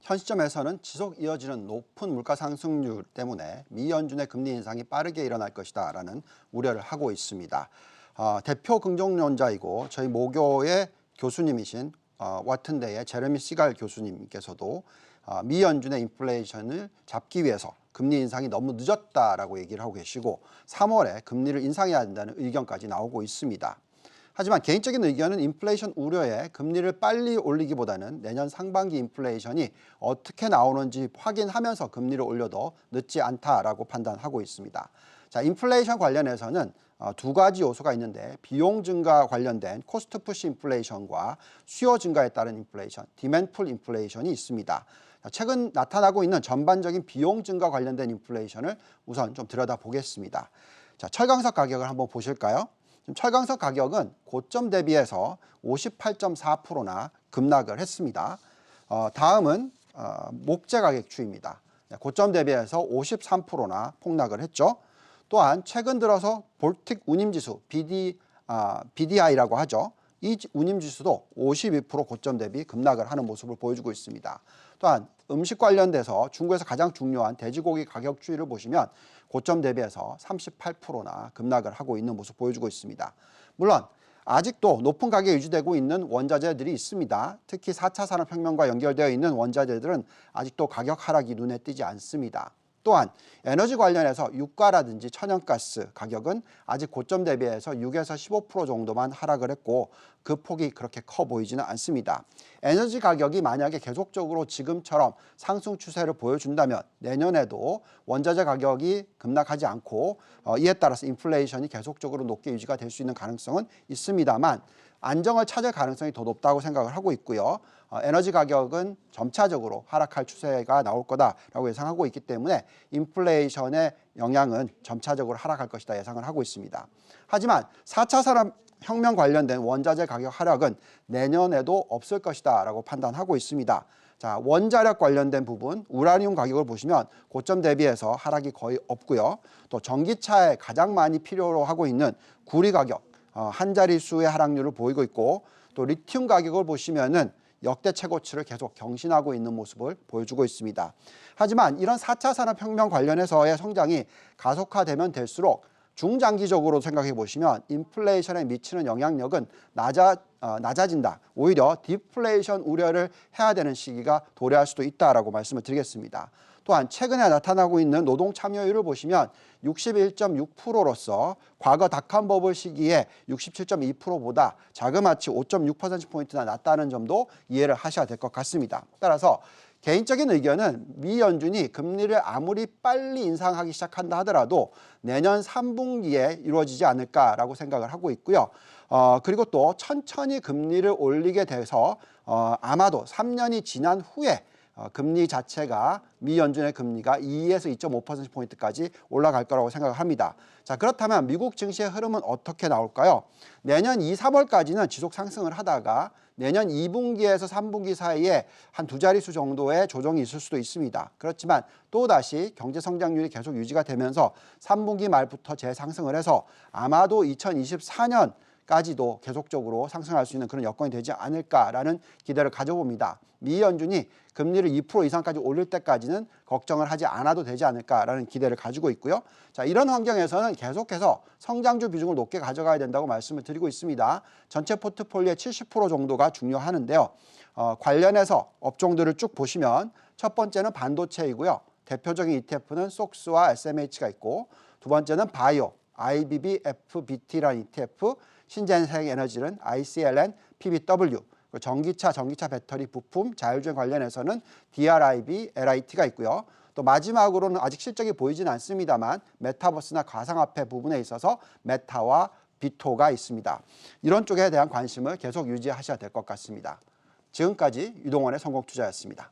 현 시점에서는 지속 이어지는 높은 물가 상승률 때문에 미 연준의 금리 인상이 빠르게 일어날 것이다라는 우려를 하고 있습니다. 대표 긍정론자이고 저희 모교의 교수님이신 와튼대의 제레미 시갈 교수님께서도 미 연준의 인플레이션을 잡기 위해서 금리 인상이 너무 늦었다라고 얘기를 하고 계시고 3월에 금리를 인상해야 한다는 의견까지 나오고 있습니다. 하지만 개인적인 의견은 인플레이션 우려에 금리를 빨리 올리기보다는 내년 상반기 인플레이션이 어떻게 나오는지 확인하면서 금리를 올려도 늦지 않다라고 판단하고 있습니다. 자, 인플레이션 관련해서는 두 가지 요소가 있는데 비용 증가 관련된 코스트 푸시 인플레이션과 수요 증가에 따른 인플레이션, 디맨드 풀 인플레이션이 있습니다. 최근 나타나고 있는 전반적인 비용 증가 관련된 인플레이션을 우선 좀 들여다보겠습니다. 자, 철강석 가격을 한번 보실까요? 지금 철강석 가격은 고점 대비해서 58.4%나 급락을 했습니다. 다음은 목재 가격 추이입니다. 고점 대비해서 53%나 폭락을 했죠. 또한 최근 들어서 볼틱 운임지수 BDI라고 하죠. 이 운임지수도 52% 고점 대비 급락을 하는 모습을 보여주고 있습니다. 또한 음식 관련돼서 중국에서 가장 중요한 돼지고기 가격 추이를 보시면 고점 대비해서 38%나 급락을 하고 있는 모습 보여주고 있습니다. 물론 아직도 높은 가격이 유지되고 있는 원자재들이 있습니다. 특히 4차 산업혁명과 연결되어 있는 원자재들은 아직도 가격 하락이 눈에 띄지 않습니다. 또한 에너지 관련해서 유가라든지 천연가스 가격은 아직 고점 대비해서 6에서 15% 정도만 하락을 했고 그 폭이 그렇게 커 보이지는 않습니다. 에너지 가격이 만약에 계속적으로 지금처럼 상승 추세를 보여준다면 내년에도 원자재 가격이 급락하지 않고 이에 따라서 인플레이션이 계속적으로 높게 유지가 될 수 있는 가능성은 있습니다만 안정을 찾을 가능성이 더 높다고 생각을 하고 있고요. 에너지 가격은 점차적으로 하락할 추세가 나올 거다라고 예상하고 있기 때문에 인플레이션의 영향은 점차적으로 하락할 것이다 예상을 하고 있습니다. 하지만 4차 산업혁명 관련된 원자재 가격 하락은 내년에도 없을 것이다라고 판단하고 있습니다. 자, 원자력 관련된 부분, 우라늄 가격을 보시면 고점 대비해서 하락이 거의 없고요. 또 전기차에 가장 많이 필요로 하고 있는 구리 가격, 한 자릿수의 하락률을 보이고 있고 또 리튬 가격을 보시면은 역대 최고치를 계속 경신하고 있는 모습을 보여주고 있습니다. 하지만 이런 4차 산업혁명 관련해서의 성장이 가속화되면 될수록 중장기적으로 생각해 보시면 인플레이션에 미치는 영향력은 낮아진다. 오히려 디플레이션 우려를 해야 되는 시기가 도래할 수도 있다라고 말씀을 드리겠습니다. 또한 최근에 나타나고 있는 노동 참여율을 보시면 61.6%로서 과거 닷컴 버블 시기에 67.2%보다 자그마치 5.6%포인트나 낮다는 점도 이해를 하셔야 될 것 같습니다. 따라서 개인적인 의견은 미 연준이 금리를 아무리 빨리 인상하기 시작한다 하더라도 내년 3분기에 이루어지지 않을까라고 생각을 하고 있고요. 그리고 또 천천히 금리를 올리게 돼서 아마도 3년이 지난 후에 금리 자체가 미 연준의 금리가 2에서 2.5%포인트까지 올라갈 거라고 생각을 합니다. 자, 그렇다면 미국 증시의 흐름은 어떻게 나올까요? 내년 2, 3월까지는 지속 상승을 하다가 내년 2분기에서 3분기 사이에 한 두 자릿수 정도의 조정이 있을 수도 있습니다. 그렇지만 또다시 경제 성장률이 계속 유지가 되면서 3분기 말부터 재상승을 해서 아마도 2024년 까지도 계속적으로 상승할 수 있는 그런 여건이 되지 않을까라는 기대를 가져봅니다. 미 연준이 금리를 2% 이상까지 올릴 때까지는 걱정을 하지 않아도 되지 않을까라는 기대를 가지고 있고요. 자, 이런 환경에서는 계속해서 성장주 비중을 높게 가져가야 된다고 말씀을 드리고 있습니다. 전체 포트폴리오의 70% 정도가 중요하는데요. 관련해서 업종들을 쭉 보시면 첫 번째는 반도체이고요. 대표적인 ETF는 속스와 SMH가 있고 두 번째는 바이오, IBBFBT라는 ETF, 신재생 에너지는 ICLN, PBW, 전기차 배터리 부품, 자율주행 관련해서는 DRIB, LIT가 있고요. 또 마지막으로는 아직 실적이 보이진 않습니다만 메타버스나 가상화폐 부분에 있어서 메타와 비토가 있습니다. 이런 쪽에 대한 관심을 계속 유지하셔야 될 것 같습니다. 지금까지 유동원의 성공투자였습니다.